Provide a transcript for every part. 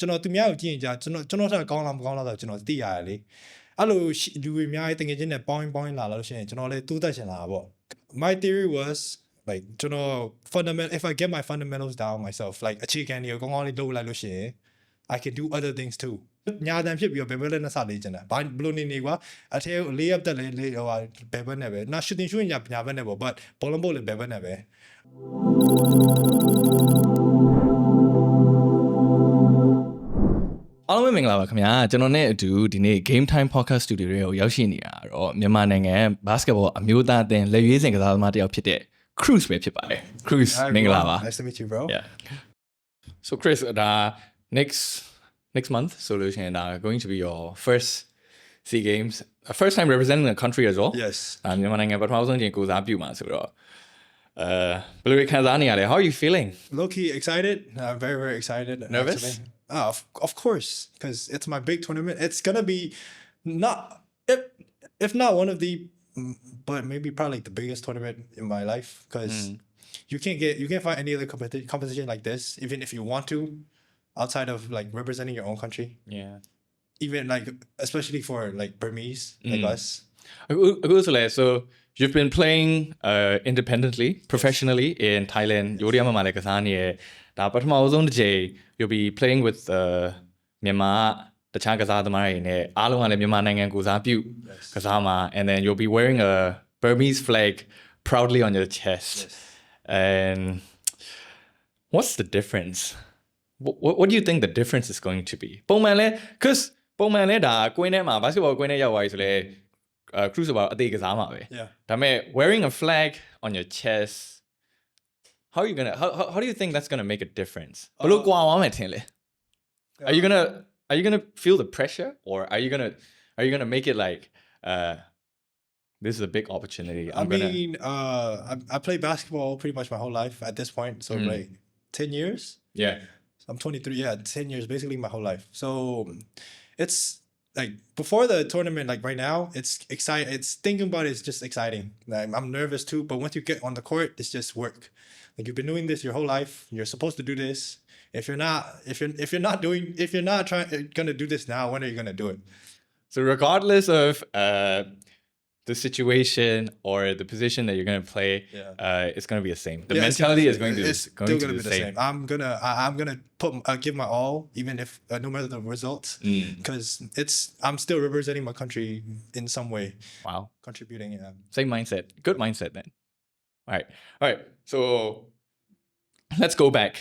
ကျွန်တော်သူများကိုကြည့်ရင်ကျွန်တော်ဆက်ကောင်းလားမကောင်းလားဆိုကျွန်တော်သိရတယ်လေအဲ့လိုလူတွေအများကြီးတကယ်ချင်းနဲ့ပေါင်းလာလို့ရှိရင်ကျွန်တော်လည်းတိုးတက်ချင်လာတာပေါ့ my theory was like ကျွန်တော် fundamental if I get my fundamentals down myself like အခြေခံတွေကိုကောင်းကောင်းလေးလုပ်လိုက်လို့ရှိရင် I can do other things too ညာတန်ဖြစ်ပြီးတော့ဘယ်ဘက်နဲ့စလေးကျင်တယ်ဘာဘလို့နေကွာအထဲကိုလေးup တက်လေးဟိုဘယ်ဘက်နဲ့ပဲနာ shooting ညာဘက်နဲ့ပေါ့ but ဘောလုံးပို့လည်းဘယ်ဘက်နဲ့ပဲအားလုံးပဲမင်္ဂလာပါခင်ဗျာကျွန်တော်နဲ့အတူဒီနေ့ Game Time Podcast Studio တွေကိုရောက်ရှိနေတာတော့မြန်မာနိုင်ငံ basketball အမျိုးသားအသင်းလက်ရွေးစင်ကစားသမားတစ်ယောက်ဖြစ်တဲ့ Cruise ပဲဖြစ်ပါတယ် Cruise မင်္ဂလာပါ Nice to meet you bro yeah so Chris next month solution going to be your first SEA Games first time representing the country as well yes မြန်မာနိုင်ငံပထမဆုံးချိန်ကိုစားပြုမှာဆိုတော့ဘယ်လိုခံစားနေရလဲ how are you feeling low key excited very very excited nervous of course because it's my big tournament it's gonna be not if not one of the but maybe probably the biggest tournament in my life because you can't find any other competition like this even if you want to outside of like representing your own country yeah even like especially for like Burmese like us so you've been playing independently professionally in Thailand ရိုးရမှာလည်းကစားနေရဒါပထမဆုံးတစ်ချိန် you'll be playing with Myanmar တခြားကစားသမားတွေနဲ့အားလုံးကလည်းမြန်မာနိုင်ငံကိုစားပြုကစားမှာ and then you'll be wearing a Burmese flag proudly on your chest and what's the difference what do you think the difference is going to be ပုံမှန်လဲ cuz ပုံမှန်လဲဒါကွင်းထဲမှာ basketball ကွင်းထဲရောက်သွားပြီဆိုလဲcruise ဘာအသေးကစားမှာပဲဒါပေမဲ့ wearing a flag on your chest how do you think that's going to make a difference ဘယ်လိုကွာသွားမယ်ထင်လဲ are you going to feel the pressure or are you going to make it like this is a big opportunity I played basketball pretty much my whole life at this point so like 10 years yeah I'm 23 10 years basically my whole life so it's like before the tournament like right now it's exciting it's thinking about it is just exciting like, I'm nervous too but once you get on the court it's just work like you've been doing this your whole life you're supposed to do this if you're not gonna do this now when are you gonna do it so regardless of the situation or the position that you're going to play it's going to be the same the mentality is going to be the same I'm gonna give my all even if no matter the results because I'm still representing my country in some way wow contributing same mindset good mindset then all right so let's go back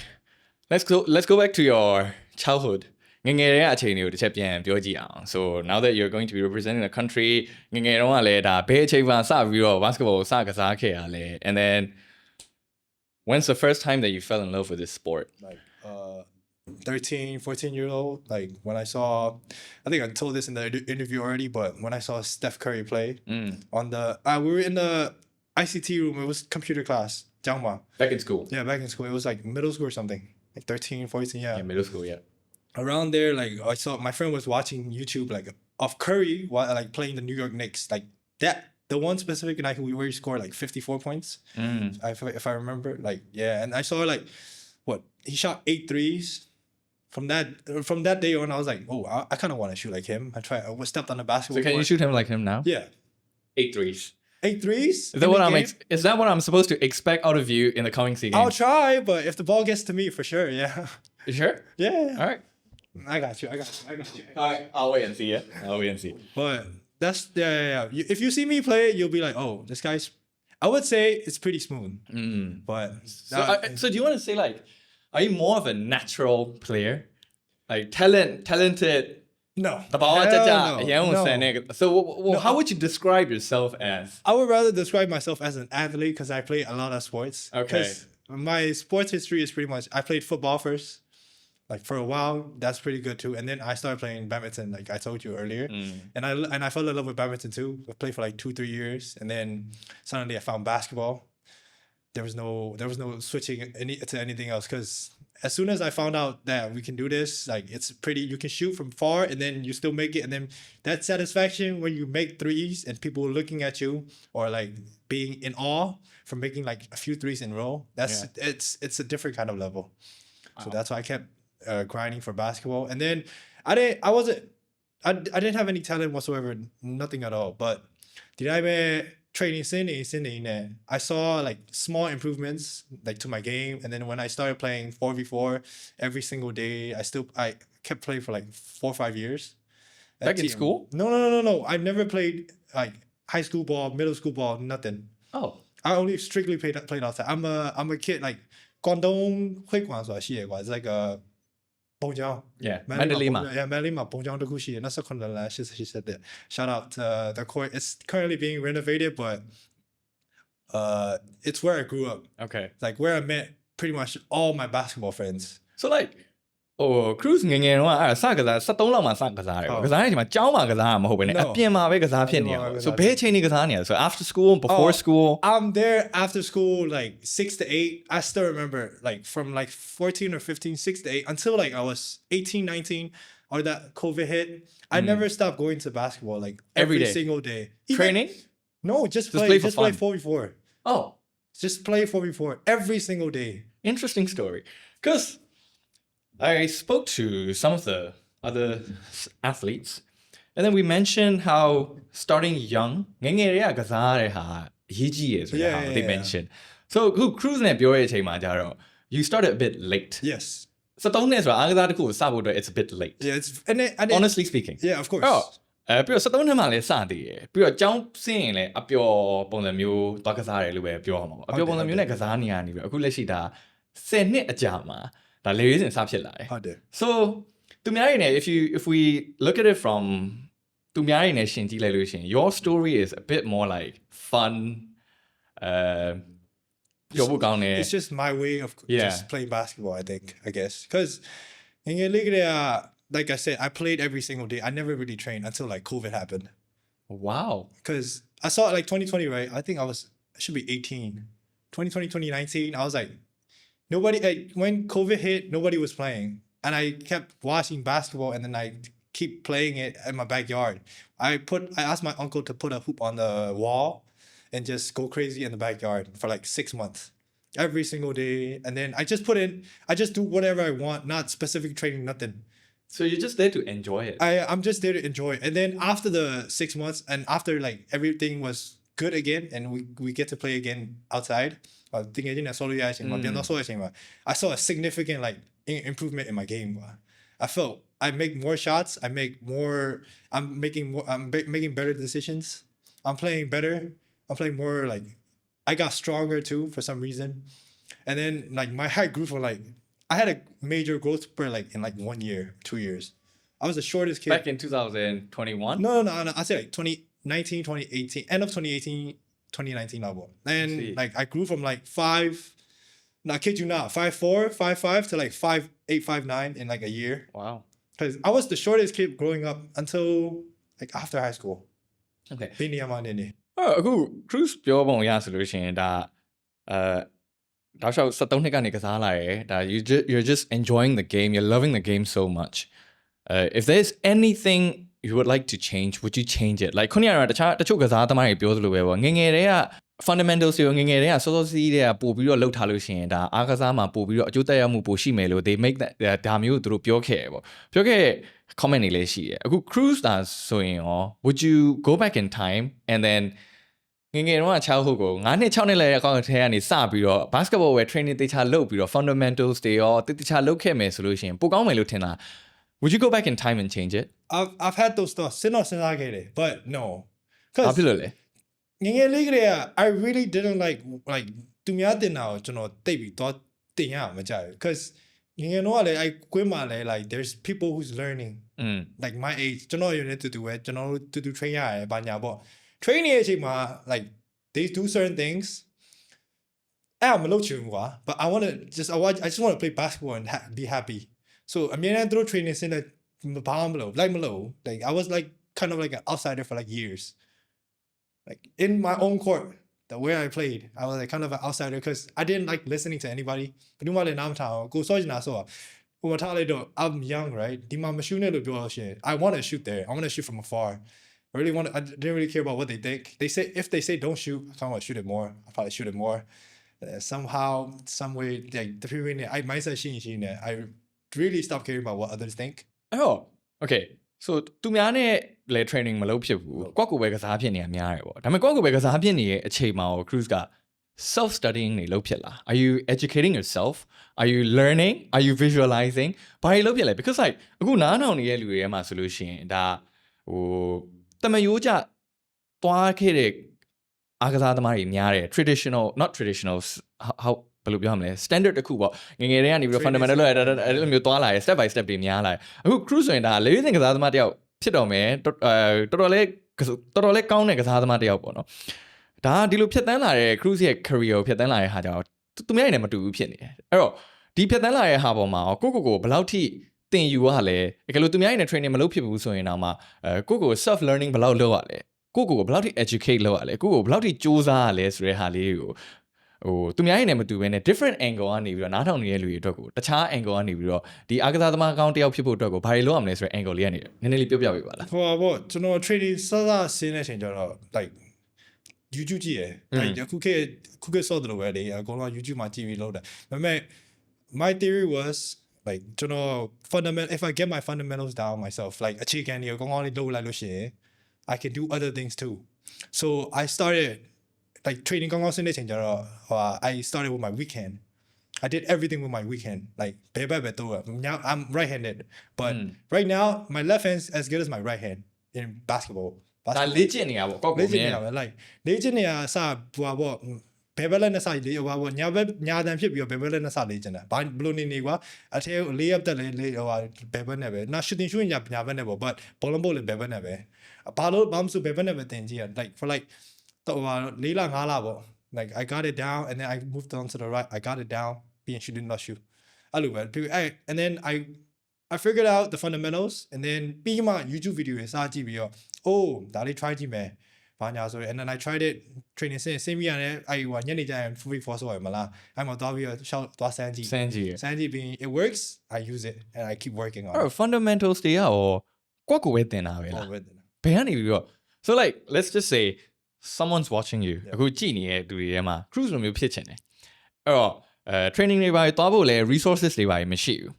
to your childhoodငငယ်ရဲ့အချိန်တွေကိုတစ်ချက်ပြန်ပြောကြည့်အောင် so now that you're going to be representing the country ငငယ်တုန်းကလည်းဒါဘယ်အချိန်မှစပြီးတော့ basketball ကိုစကစားခဲ့ရလဲ and then when's the first time that you fell in love with this sport like 13-14 year old like when I saw I think I told this in the interview already but when I saw Steph Curry play on the we were in the ICT room it was computer class back in school it was like middle school or something like 13-14 yeah middle school around there like I saw my friend was watching YouTube like of Curry while like playing the New York Knicks like that the one specific night where he scored like 54 points if I remember like yeah and I saw like he shot 8 threes from that day on I was like oh I kind of want to shoot like him I stepped on the basketball so can you shoot him like him now yeah 8 threes 8 threes is that what I'm supposed to expect out of you in the coming season I'll try but if the ball gets to me for sure yeah you sure yeah all right I got you. All right, I'll wait and see. But that's if you see me play, you'll be like, oh, this guy's. I would say it's pretty smooth. But so do you want to say like, are you more of a natural player, like talented? No. So how would you describe yourself as? I would rather describe myself as an athlete because I play a lot of sports. Okay. My sports history is pretty much I played football first. Like for a while, that's pretty good too. And then I started playing badminton, like I told you earlier. And I fell in love with badminton too. I played for like 2-3 years, and then suddenly I found basketball. There was no switching to anything else because as soon as I found out that we can do this, like it's pretty. You can shoot from far, and then you still make it, and then that satisfaction when you make threes and people looking at you or like being in awe from making like a few threes in a row. It's a different kind of level. Wow. So that's why I kept grinding for basketball. And then I didn't have any talent whatsoever, nothing at all. But did I training Sydney, I saw like small improvements like to my game. And then when I started playing 4v4 every single day, I kept playing for like 4 or 5 years. Back in school? No. I've never played like high school ball, middle school ball, nothing. Oh. I only strictly played outside. I'm a kid like Guangdong 会馆所系列馆 it's like a 蹦江 Mandalay ma. Mandalay 嘛蹦江的故事那是可能来是 she said that shout out the court it's currently being renovated but it's where I grew up Okay. like where I met pretty much all my basketball friends So like Cruise ငယ်ငယ်တော့အဲ့စကစား73လောက်မှစကစားတယ်ပေါ့ကစားတဲ့အချိန်မှာကျောင်းမှာကစားရမှာမဟုတ်ဘဲနဲ့အပြင်မှာပဲကစားဖြစ်နေရအောင် So ဘယ်အချိန်နေကစားနေရလဲ So after school before school I'm there after school like 6 to 8 I still remember like from like 14 or 15 6 to 8 until like I was 18 19 or that COVID hit I never stopped going to basketball like every day. single day Training? No just play for just play fun. 4v4 Oh just play 4v4 every single day interesting story because I spoke to some of the other athletes and then we mentioned how starting young ငယ်ငယ်တွေကကစားတဲ့ဟာအရေးကြီးရယ်ဆိုတဲ့ဟာ they mentioned so ခု Cruise နဲ့ပြောတဲ့အချိန်မှာကျတော့ you started a bit late yes 73နှစ်ဆိုတာအားကစားတစ်ခုကိုစဖို့အတွက် it's a bit late yeah it's and then, honestly speaking yeah of course ပြီးတော့73နှစ်မှလည်းစတည်ရယ်ပြီးတော့ကျောင်းဆင်းရင်လည်းအပျော်ပုံစံမျိုးသွားကစားတယ်လို့ပဲပြောရမှာပေါ့အပျော်ပုံစံမျိုးနဲ့ကစားနေရနေပြီအခုလက်ရှိဒါ10နှစ်အကြာမှာဒါလေရေးစဉ်စဖြစ်လာတယ်ဟုတ်တယ် So သူများရည်နဲ့ if we look at it from သူများရည်နဲ့ရှင်းကြည့်လိုက်လို့ရှိရင် your story is a bit more like funပြောဖို့ကောင်းတယ် it's just my way of just playing basketball I think I guess because like I said I played every single day I never really trained until like COVID happened Wow because I saw it like 2020 right I think I should be 18 2020 2019 I was like nobody when COVID hit nobody was playing and I kept watching basketball and then I keep playing it in my backyard I asked my uncle to put a hoop on the wall and just go crazy in the backyard for like 6 months every single day and then I just do whatever I want not specific training nothing So you're just there to enjoy it I'm just there to enjoy it and then after the 6 months and after like everything was good again and we get to play again outside I saw a significant like improvement in my game I felt I make more shots I'm making better decisions I'm playing better I'm playing more like I got stronger too for some reason and then like my height grew for like I had a major growth spurt like in like 1 year 2 years I was the shortest kid back in 2021 no I said like 2019 2018 end of 2018 2019 album and like I grew from like 5 no I kid you not 5'4" 5'5" to like 5'8" 5'9" in like a year Wow because I was the shortest kid growing up until like after high school Okay ဒီနေရာမှာနေနေအခု Cruise ပြောပုံရဆိုလို့ရှိရင်ဒါတောက်လျှောက်73နှစ်ကနေကစားလာတယ်ဒါ you're just enjoying the game you're loving the game so much if there's anything you would like to change would you change it like ခုနကတချို့ကစားသမားတွေပြောသလိုပဲပေါ့ငယ်ငယ်တွေက fundamentals တွေငယ်ငယ်တွေကစောစောစီးတွေကပို့ပြီးတော့လှုပ်ထားလို့ရှိရင်ဒါအားကစားမှာပို့ပြီးတော့အကျိုးသက်ရောက်မှုပိုရှိမယ်လို့ they make that ဒါမျိုးသူတို့ပြောခဲ့ပေါ့ပြောခဲ့ comment တွေလည်းရှိတယ်အခု Cruise ဒါဆိုရင်ရော would you go back in time and then ငယ်ငယ်တော့childhoodကို9နှစ်6နှစ်လည်းအကောင့်ထဲကနေစပြီးတော့ basketball ဝယ် training တေချာလုပ်ပြီးတော့ fundamentals တွေရောတေချာလုပ်ခဲ့မယ်ဆိုလို့ရှိရင်ပိုကောင်းမယ်လို့ထင်လား Would you go back in time and change it I've had those thoughtsစဉ်းစားခဲ့တယ် but no ဘာဖြစ်လို့လဲငယ်ငယ်လေးကလေးက I really didn't like သူများတင်တာကိုကျွန်တော်တိတ်ပြီးတော့တင်ရမှာမကြဘူး because ငယ်ငယ်တော့လည်းကွင်းမှာလည်း like there's people who's learning like my age ကျွန်တော်อยู่ในတူတူပဲကျွန်တော်တို့တူတူ train ရတယ်ဘာညာပေါ့ training အချိန်မှာ like they do certain things I'm not sure but I just want to play basketball and be happy so I mean I through training in like I was like kind of like an outsider for like years like in my own court the way I played I was like kind of an outsider because I didn't like listening to anybody but I'm young right I want to shoot there I want to shoot from afar I didn't really care about what they think if they say don't shoot I want to shoot it more I'll probably shoot it more somehow some way like the people I mindset I really stop caring about what others think. Oh, okay. So သူများနဲ့လဲ training မလုပ်ဖြစ်ဘူး။ကိုယ့်ကိုယ်ပဲကစားဖြစ်နေတာများတယ်ပေါ့။ဒါပေမဲ့ကိုယ့်ကိုယ်ပဲကစားဖြစ်နေတဲ့အချိန်မှာ Cruise က self studying နေလုပ်ဖြစ်လား Are you educating yourself? Are you learning? Are you visualizing? ဘာတွေလုပ်ဖြစ်လဲ Because like အခုနားထောင်နေတဲ့လူတွေထဲမှာဆိုလို့ရှိရင်ဒါဟိုတမယိုးကြသွားခဲ့တဲ့အားကစားသမားတွေများတယ် traditional not traditional how ဘယ်လိုပြောရမလဲ standard တစ်ခုပေါ့ငငယ်တွေကနေပြီးတော့ fundamental လို့အဲ့လိုမျိုးသွားလာရ step by step တွေများလာအခု Cruise ဆိုရင်ဒါလေးစင်ကစားသမားတယောက်ဖြစ်တော့မယ်တော်တော်လေးကောင်းတဲ့ကစားသမားတယောက်ပေါ့နော်ဒါဒီလိုဖြတ်တန်းလာတဲ့ Cruise ရဲ့ career ကိုဖြတ်တန်းလာတဲ့ဟာကြောင့်သူများနဲ့မတူဘူးဖြစ်နေတယ်အဲ့တော့ဒီဖြတ်တန်းလာတဲ့ဟာပေါ်မှာကိုဘယ်လောက်ထိသင်ယူရလဲကဲလို့သူများနဲ့ training မလုပ်ဖြစ်ဘူးဆိုရင်တော့မှကို self learning ဘယ်လောက်လုပ်ရလဲကိုဘယ်လောက်ထိ educate လုပ်ရလဲကိုဘယ်လောက်ထိစူးစမ်းရလဲဆိုတဲ့ဟာလေးကိုဟိုသူများနဲ့မတူဘဲနဲ့ different angle ကနေပြီးတော့နားထောင်နေတဲ့လူတွေအတွက်ကိုတခြား angle ကနေပြီးတော့ဒီအားကစားသမားကောင်းတယောက်ဖြစ်ဖို့အတွက်ကိုဘာတွေလုပ်ရမလဲဆိုတဲ့ angle လေးကနေနည်းနည်းလေးပြောပြပေးပါလားဟိုပေါ့ကျွန်တော် training စဆင်းတဲ့အချိန်ကျတော့ like YouTube ကြည့်ရယ် like ခုခေတ်စောတယ်လို့ပဲလေအကုန်လုံး YouTube မှာကြည့်ပြီးလုပ်တာဒါပေမဲ့ my theory was like ကျွန်တော် fundamental if I get my fundamentals down myself like အခြေခံတွေကောင်းကောင်းလေးလုပ်လိုက်လို့ရှိရင် I can do other things too so I started like training ကောင်းကောင်းဆင်းတဲ့ချိန်ကျတော့I started with my weekend I did everything with my weekend like now I'm right-handed but right now my left hand's as good as my right hand in basketball ဒါလေ့ကျင့်နေရပေါ့ကောက်ကိုမြင် like လေ့ကျင့်နေရအစဟိုပေါ့ဘယ်ဘက်လက်နဲ့စလေဟိုပေါ့ညာတန်ဖြစ်ပြီးတော့ဘယ်ဘက်လက်နဲ့စလေ့ကျင့်တာဘာဘလို့နေကွာအထဲလေးရပ်တက်လေဟိုဘယ်ဘက်နဲ့ပဲနော် shooting ညာဘက်နဲ့ပေါ့ but ဘောလုံးပို့လေဘယ်ဘက်နဲ့ပဲဘာလို့ဘာမှမဆိုဘယ်ဘက်နဲ့ပဲတင်ကြည့်ရ like for like တော့4လ5လပေါ့ like I got it down and then I moved on to the right I got it down being shooting not shoot အဲ့လိုပဲ and then I figured out the fundamentals and then ပြီးမှ YouTube video တွေစကြည့်ပြီးတော့ oh ဒါလေး try ကြည့်မယ်ဘာညာဆိုရယ် and then I tried it training ဆင်းပြီးရတယ်အဲ့ဟိုညနေကျရင် free force ဆိုရယ်မလားအဲ့မှာသွားပြီးတော့ရှောက်သွားစမ်းကြည့်ပြီး it works I use it and I keep working on it fundamentals တွေရောကိုယ့်ကိုပဲသင်တာပဲလားဘယ်ကနေပြီးတော့ so like let's just say someone's watching you အခုကြည့်နေတဲ့သူတွေထဲမှာ Cruise လိုမျိုးဖြစ်ချင်တယ်အဲ့တော့training တွေပါသွားဖို့လဲ resources တွေပါမရှိဘူး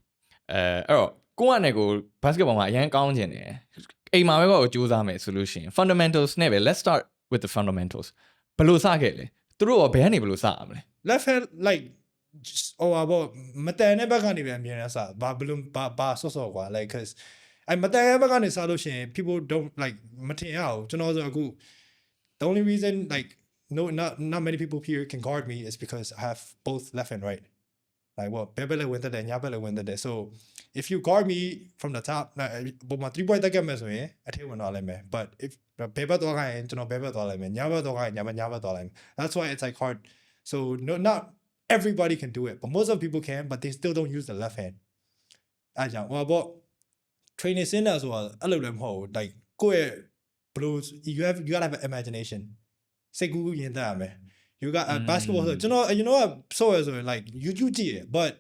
အဲ့တော့ကိုယ့်အနေကို basketball မှာအရင်ကောင်းချင်တယ်အိမ်မှာပဲကိုကြိုးစားမယ်ဆိုလို့ရှိရင် fundamentals နဲ့ပဲ let's start with the fundamentals ဘယ်လိုစခဲ့လဲသူတို့ကဘယ်ကနေဘယ်လိုစရမလဲ left hand like just ဟိုဘောမတန်တဲ့ဘက်ကနေပဲအမြင်နဲ့စဘာဘလုံးဘာဆော့ကွာ like cuz အဲ့မတန်တဲ့ဘက်ကနေစလို့ရှိရင် people don't like မထင်ရအောင်ကျွန်တော်ဆိုအခုthe only reason like no not many people here can guard me is because I have both left and right like what bebele went there nyabele went there so if you guard me from the top ပုံမှာ 3 point တက်ခဲ့မယ်ဆိုရင်အထက်ဝင်သွားလိုက်မယ် but if ဘယ်ဘက်သွားခိုင်းကျွန်တော်ဘယ်ဘက်သွားလိုက်မယ်ညာဘက်သွားခိုင်းညာဘက်သွားလိုက်မယ် that's why it's like hard so no not everybody can do it but most of people can but they still don't use the left hand အဲ့ကြောင့်ဟိုပေါ့ training စင်းတာဆိုတာအဲ့လိုလည်းမဟုတ်ဘူး like ကိုယ့်ရဲ့ blues you gotta have an imagination စိတ်ကူးရင်တတ်ရမယ် you got a basketball so you know what so like youကြည့်ရ but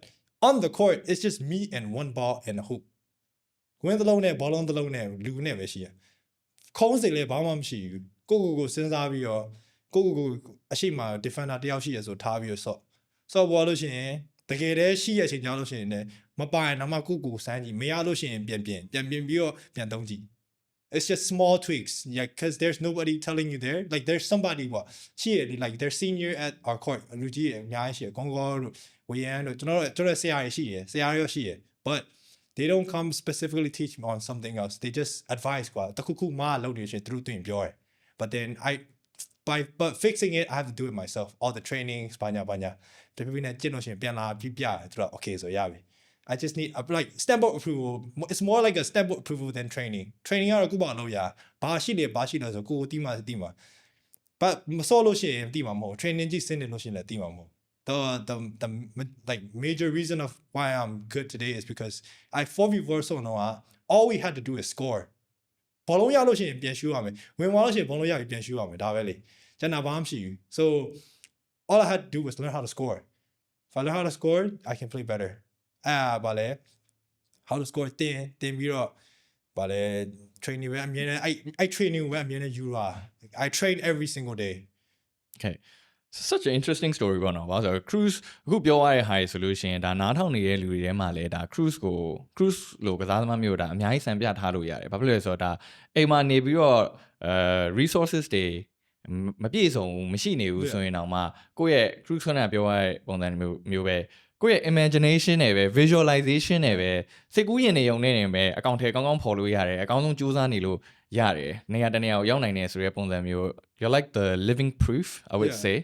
on the court it's just me and one ball and a hoop ဝင်းသလုံးနဲ့ဘောလုံးသလုံးနဲ့လူနဲ့ပဲရှိရခုံးစိတ်လည်းဘာမှမရှိဘူးကိုစဉ်းစားပြီးတော့ကိုအရှိမ defender တယောက်ရှိရဆိုထားပြီးတော့ဆော့ဘောလို့ရှိရင်တကယ်တည်းရှိရချိန်ကြောင်းလို့ရှိရင်လည်းမပိုင်တော့မှကိုစမ်းကြည့်မရလို့ရှိရင်ပြန်ပြီးတော့ပြန်သုံးကြည့်It's just small tweaks, yeah, because there's nobody telling you there. Like there's somebody what here, like they're senior at our court. Luigi, Nyashi, Kongo, Wayan, but they don't come specifically teach me on something else. They just advise what Takuku ma loading through to enjoy. But then but fixing it, I have to do it myself. All the training, banya. The people in generation, okay, so yeah. I just need like stamp board approval. It's more like a stamp board approval than training. Training ကတော့ခုပါလို့ရဘာရှိလဲဆိုကိုတီးမှာတီးမှာ but မစောလို့ရှိရင်တီးမှာမဟုတ် training ကြီးစင်းနေလို့ရှိရင်လည်းတီးမှာမဟုတ် the like major reason of why I'm good today is because I 4v4 so no all we had to do is score ဘောလုံးရလို့ရှိရင်ပြန်ရှူရမယ်ဝင်သွားလို့ရှိရင်ဘောလုံးရပြီးပြန်ရှူရမယ်ဒါပဲလေကျန်တာဘာမှမရှိဘူး so all I had to do was learn how to score if I learn how to score I can play betterဗာလဲ how to score တင်ပြီးတော့ဗာလဲ training ပဲအမြဲတမ်းအဲ့ training ပဲအမြဲတမ်းယူတာ I train every single day okay such an interesting story ပေါ့နော်ဘာလို့ဆို cruise အခုပြောရတဲ့ high solution ဒါနားထောင်နေတဲ့လူတွေထဲမှာလည်းဒါ cruise လို့ကစားသမားမျိုးဒါအများကြီးစံပြထားလို့ရတယ်ဘာဖြစ်လို့လဲဆိုတော့ဒါအိမ်မှာနေပြီးတော့resources တွေမပြည့်စုံမရှိနေဘူးဆိုရင်တော့မှကိုယ့်ရဲ့ cruise ခဏပြောရတဲ့ပုံစံမျိုးပဲကိုယ့်ရဲ့ imagination နဲ့ပဲ visualization နဲ့ပဲစိတ်ကူးရင်နေုံနဲ့နေပဲအကောင့်ထဲကောင်းကောင်းဖော်လို့ရတယ်အကောင်းဆုံးကြိုးစားနေလို့ရတယ်နေရာတနေရာကိုရောက်နိုင်တယ်ဆိုတဲ့ပုံစံမျိုး you're like the living proof I would say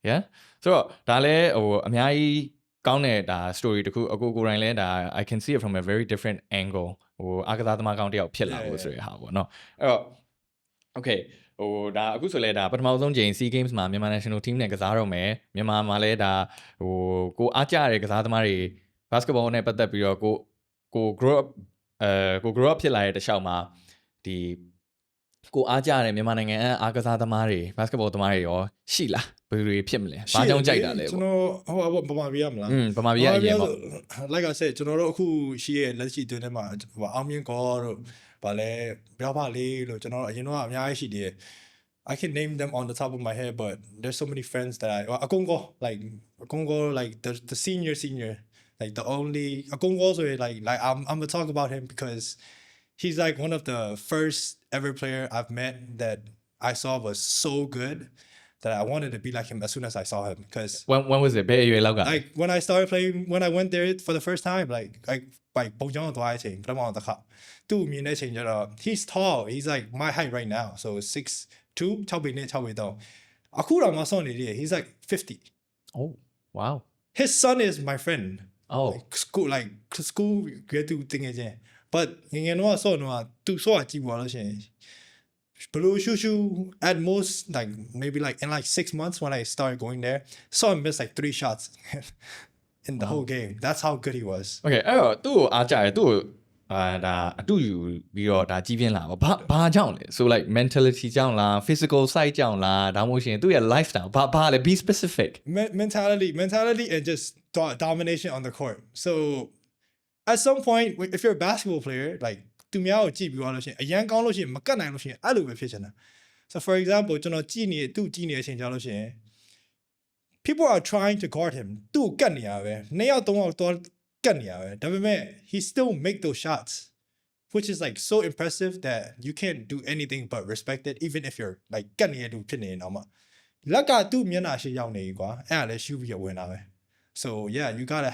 yeah ဆိုတော့ဒါလည်းဟိုအများကြီးကောင်းတဲ့ဒါ story တခုအကိုကိုယ်တိုင်လဲဒါ I can see it from a very different angle ဟိုအားကစားသမားကောင်းတယောက်ဖြစ်လာဖို့ဆိုရဟာပေါ့เนาะအဲ့တော့ okay ဟိုဒါအခုဆိုလဲဒါပထမဆုံးချိန် SEA Games မှာမြန်မာ national team နဲ့ကစားတော့မယ်မြန်မာမှာလဲဒါဟိုကိုအားကြရတဲ့ကစားသမားတွေ basketball နဲ့ပတ်သက်ပြီးတော့ကို grow up ကို grow up ဖြစ်လာတဲ့တခြားမှာဒီကိုအားကြရတယ်မြန်မာနိုင်ငံအားကစားသမားတွေ basketball သမားတွေရောရှိလားဘယ်လိုဖြစ်မလဲဘာကြောင့်ကြိုက်တာလဲကျွန်တော်ဟိုဗမာပြည်ရမလားဗမာပြည်ရအရင်ပေါ့ like I said ကျွန်တော်တို့အခုရှိရဲ့လက်ရှိတွင်းထဲမှာအောင်မြင်ကောတို့ဗာလဲပြောပါလေးလို့ကျွန်တော်အရင်တော့အများကြီးရှိတယ် I can name them on the top of my head but there's so many friends that Akongo like the senior like the only Akongo so like I'm gonna talk about him because he's like one of the first ever player I've met that I saw was so good that I wanted to be like him as soon as I saw him because when was it like when I started playing when I went there for the first time likeပုံကြောင်းသွားတဲ့အချိန်ပထမအောင်တစ်ခါသူ့မြင်တဲ့အချိန်ကျတော့ he's tall he's like my height right now so 6'2" 6 feet နဲ့6 feet တော့အခုတော့မဆော့နေသေးတယ် he's like 50 oh wow his son is my friend oh school grade 2တင်ငယ်ချင်း but ငယ်တော့ဆော့တော့သူဆော့ကြည့်ပါလို့ရှင်Blue shoo at most like maybe like in like 6 months when I started going there saw him miss like 3 shots in the whole game that's how good he was okay အဲ့တော့သူ့ကိုအားကြတယ်သူ့ကိုဒါအတူယူပြီးတော့ဒါကြီးပြင်းလာပါဘာကြောင့်လဲ so like mentality ကြောင့်လား physical side ကြောင့်လားဒါမှမဟုတ်ရှင်သူ့ရဲ့ lifestyle ဘာလဲ be specific mentality and just domination on the court so at some point if you're a basketball player likeသူများကိုကြည့်ပြီးသွားလို့ရှိရင်အရန်ကောင်းလို့ရှိရင်မကတ်နိုင်လို့ရှိရင်အဲ့လိုပဲဖြစ်ချင်တာ so for example ကျွန်တော်ကြည့်နေသူ့ကြည့်နေတဲ့အချိန်ကြာလို့ရှိရင် people are trying to guard him သူ့ကတ်နေရပဲ2ယောက်3ယောက်တော့ကတ်နေရပဲဒါပေမဲ့ he still make those shots which is like so impressive that you can't do anything but respect it even if you're like ကတ်နေရတူဖြစ်နေရင်တော့မှလက်ကသူ့မျက်နှာရှိရောက်နေကွာအဲ့ဒါလည်း shoot ပြီးဝင်တာပဲ so yeah you gotta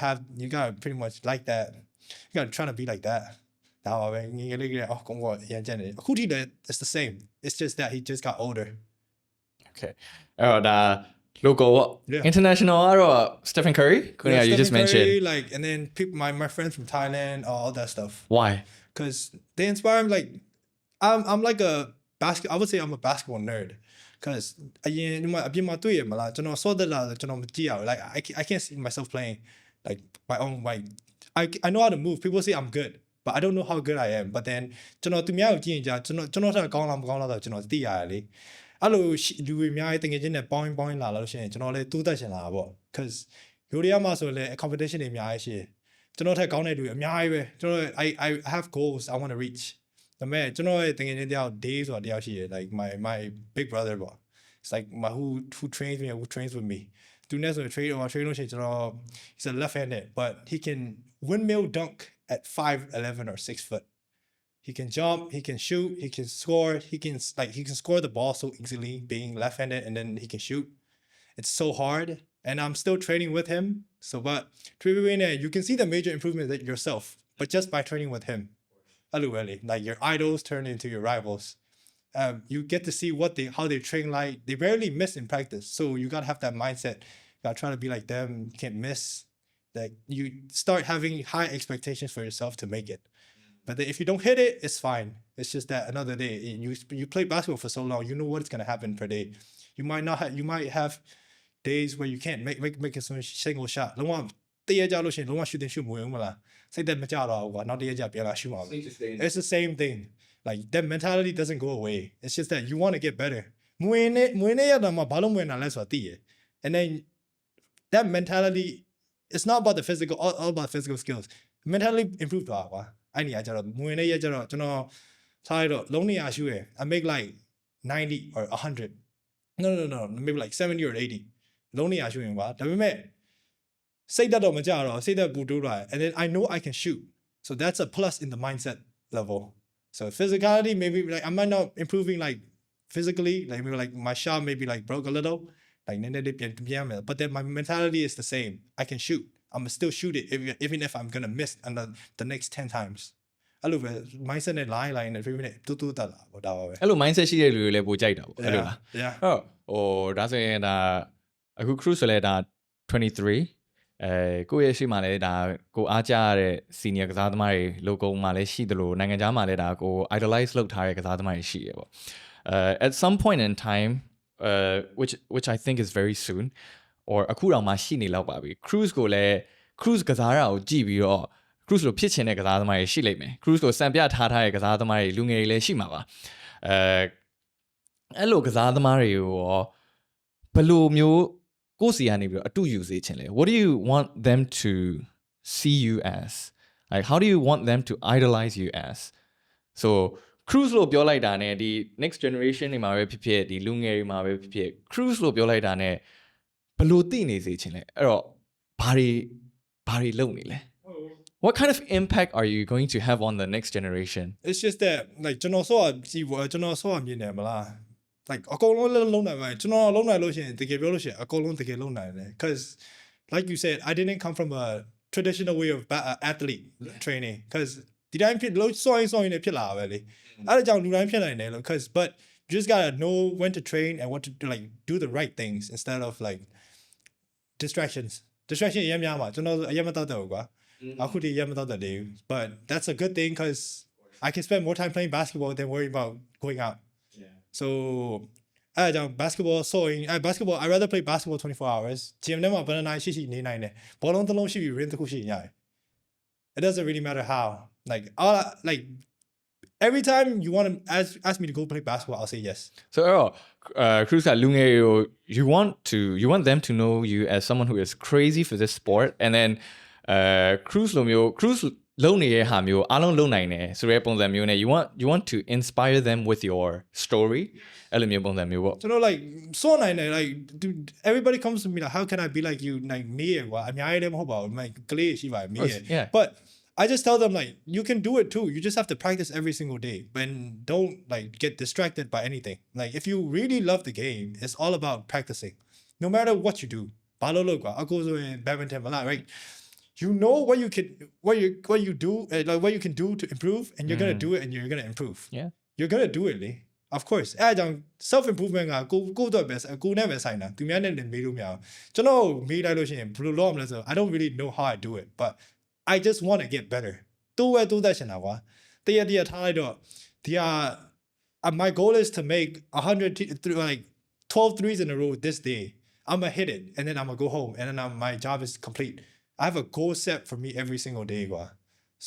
pretty much like that you gotta try to be like thatဒါပါပဲငယ်လေးကကောင်းရန်ကျန်တယ်အခုထိလည်း it's the same it's just that he just got older okay အဲ့တော့ဒါ local international ကတော့ Stephen Curry you just mentioned like and then people my friends from Thailand all that stuff why because they inspire me like I'm like I would say I'm a basketball nerd because အပြင်မှာတွေ့ရမလားကျွန်တော်စောသက်လာကျွန်တော်မကြည့်ရဘူး like I can't see myself playing like my own like I know how to move people say I'm good but I don't know how good I am but then ကျွန်တော်သူများကိုကြည့်ရင်ကြာကျွန်တော်ထက်ကောင်းလားမကောင်းလားဆိုကျွန်တော်သိရတယ်လေအဲ့လိုလူတွေအများကြီးတကယ်ချင်းနဲ့ပေါင်းလာလို့ရှိရင်ကျွန်တော်လည်းတိုးတက်ချင်လာတာပေါ့ cuz ယူရီးယားမှာဆိုလည်း competition တွေအများကြီးရှိတယ်ကျွန်တော်ထက်ကောင်းတဲ့လူတွေအများကြီးပဲကျွန်တော် I have goals I want to reach ဒါပေမဲ့ကျွန်တော်ရဲ့တကယ်ချင်းတယောက် day ဆိုတာတယောက်ရှိတယ် like my big brother ပေါ့ it's like my who trains with me သူနဲ့ဆို train လို့ရှိရင်ကျွန်တော် he's a left-handed but he can windmill dunk at 5'11" or 6 foot. He can jump, he can shoot, he can score, he can score the ball so easily being left-handed and then he can shoot. It's so hard and I'm still training with him. So but you can see the major improvement yourself, but just by training with him. Like your idols turn into your rivals. You get to see how they train like they barely miss in practice. So you gotta have that mindset. You gotta try to be like them, you can't miss. Like you start having high expectations for yourself to make it, but then if you don't hit it, it's fine. It's just that another day. You play basketball for so long, you know what's gonna happen per day. You might have days where you can't make a single shot. လုံးဝတရကြလို့ရှိရင်လုံးဝ shooting မဝင်ဘူးမလားစိတ်သက်မကြတော့ဘူးကွာနောက်တရကြပြန်လာ shoot မှာ It's the same thing. Like that mentality doesn't go away. It's just that you want to get better. မဝင်နေရတော့မှဘာလို့မဝင်တာလဲဆိုတာသိရ and then that mentality it's not about the physical all about physical skills mentally improve သွားကွာအဲ့နေရာကျတော့မဝင်နေရကျတော့ကျွန်တော်ထားရတော့လုံးနေရရှူရ I make like 90 or 100 no maybe like 70 or 80 လုံးနေရရှူရင်ကွာဒါပေမဲ့စိတ်တော့မကြတော့စိတ်သက်ပူတိုးလာ and then I know I can shoot so that's a plus in the mindset level so physicality maybe like I might not improving like physically like maybe like my shot maybe like broke a little like but then my mentality is the same I can shoot I'm still shoot it even if I'm gonna miss the next 10 times အဲ့လိုပဲ mindset နဲ့ line နဲ့ 3 minute တူတူတက်လာပေါ့ဒါပါပဲအဲ့လို mindset ရှိတဲ့လူတွေလည်းပိုကြိုက်တာပေါ့အဲ့လိုလား yeah ဟုတ်ဒါဆိုရင်ဒါအခု cruise ဆိုလဲဒါ23ကိုယ့်ရဲ့ရှိမှလည်းဒါကိုအားကြရတဲ့ senior ကစားသမားတွေ local မှာလည်းရှိသလိုနိုင်ငံခြားမှာလည်းဒါကို idolize လုပ်ထားတဲ့ကစားသမားတွေရှိရပေါ့at some point in time which I think is very soon or အခုတော့မှရှိနေလောက်ပါပြီ cruise ကိုလည်း cruise ကစားရအောင်ကြည့်ပြီးတော့ cruise လိုဖြစ်ချင်တဲ့ကစားသမားတွေရှိလိမ့်မယ် cruise ကိုစံပြထားတဲ့ကစားသမားတွေလူငယ်တွေလည်းရှိမှာပါအဲ့လိုကစားသမားတွေကိုရောဘယ်လိုမျိုးကိုယ်စီကနေပြီးတော့အတူယူစေချင်လဲ what do you want them to see you as like how do you want them to idolize you as so cruise လို့ပြောလိုက်တာ ਨੇ ဒီ next generation တွေမှာပဲဖြစ်ဖြစ်ဒီလူငယ်တွေမှာပဲဖြစ်ဖြစ် cruise လို့ပြောလိုက်တာ ਨੇ ဘယ်လိုသိနေစေချင်လဲအဲ့တော့ဘာတွေလုပ်နေလဲ what kind of impact are you going to have on the next generation it's just that like ကျွန်တော်ဆော့မြင်တယ်မလား like အကုန်လုံးလုံးနိုင်ပါကျွန်တော်လုံးနိုင်လို့ရှိရင်တကယ်ပြောလို့ရှိရင်အကုန်လုံးတကယ်လုံးနိုင်တယ် cuz like you said I didn't come from a traditional way of athlete training cuz ဒီတိုင်းဖြစ်လို့ဆော့ရင်လည်းဖြစ်လာပဲလေအဲ့ဒါကြောင့်လူတိုင်းဖြစ်နိုင်တယ်လို့ cuz but you just got to know when to train and what to like do the right things instead of like distraction အရင်များမှာကျွန်တော်အရင်မတော့တော့ကွာအခုဒီအရင်မတော့တယ် but that's a good thing cuz I can spend more time playing basketball than worrying about going out soအဲ့ကြောင့် basketball I rather play basketball 24 hours gym ထဲမှာဘယ်နှစ်နာရီရှိနေနိုင်တယ်ဘောလုံးတစ်လုံးရှိပြီး rim တစ်ခုရှိရတယ် it doesn't really matter how like every time you want to ask me to go play basketball I'll say yes so Cruise လူငယ်you want them to know you as someone who is crazy for this sport and then Cruise လုံးနေတဲ့ဟာမျိုးအားလုံးလုံးနိုင်တယ်ဆိုတဲ့ပုံစံမျိုးနဲ့ you want to inspire them with your story အဲ့လိုမျိုးပုံစံမျိုးပေါ့ကျွန်တော် like စောနိုင်တယ် like dude, everybody comes to me like how can I be like you like me ကွာအများကြီးလည်းမဟုတ်ပါဘူး like ကလေးရှိပါတယ် me but I just tell them like you can do it too you just have to practice every single day but don't like get distracted by anything like if you really love the game it's all about practicing no matter what you do ဘာလို့လို့ကွာအခုဆိုရင် badminton မလား right you know what you do like what you can do to improve and you're going to do it and you're going to improve you're going to do it လေ of course အဲ့ကြောင့် self improvement ကကိုတော့ပဲကိုနဲ့ပဲဆိုင်တာသူများနဲ့လည်းမေးလို့မရအောင်ကျွန်တော်မေးလိုက်လို့ရှိရင်ဘယ်လိုလုပ်ရမလဲဆိုတော့ I don't really know how I do it but I just want to get better တိုးသက်ရှင်တာကွာတရထားလိုက်တော့ဒီဟာ my goal is to make 100 like 12 threes in a row this day I'm gonna hit it and then I'm gonna go home and then my job is complete I have a goal set for me every single day ကွာ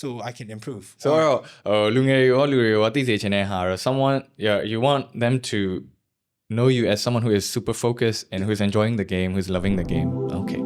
so I can improve so လူငယ်ရောလူတွေရောသိစေချင်တဲ့ဟာတော့ someone you want them to know you as someone who is super focused and who's enjoying the game who's loving the game okay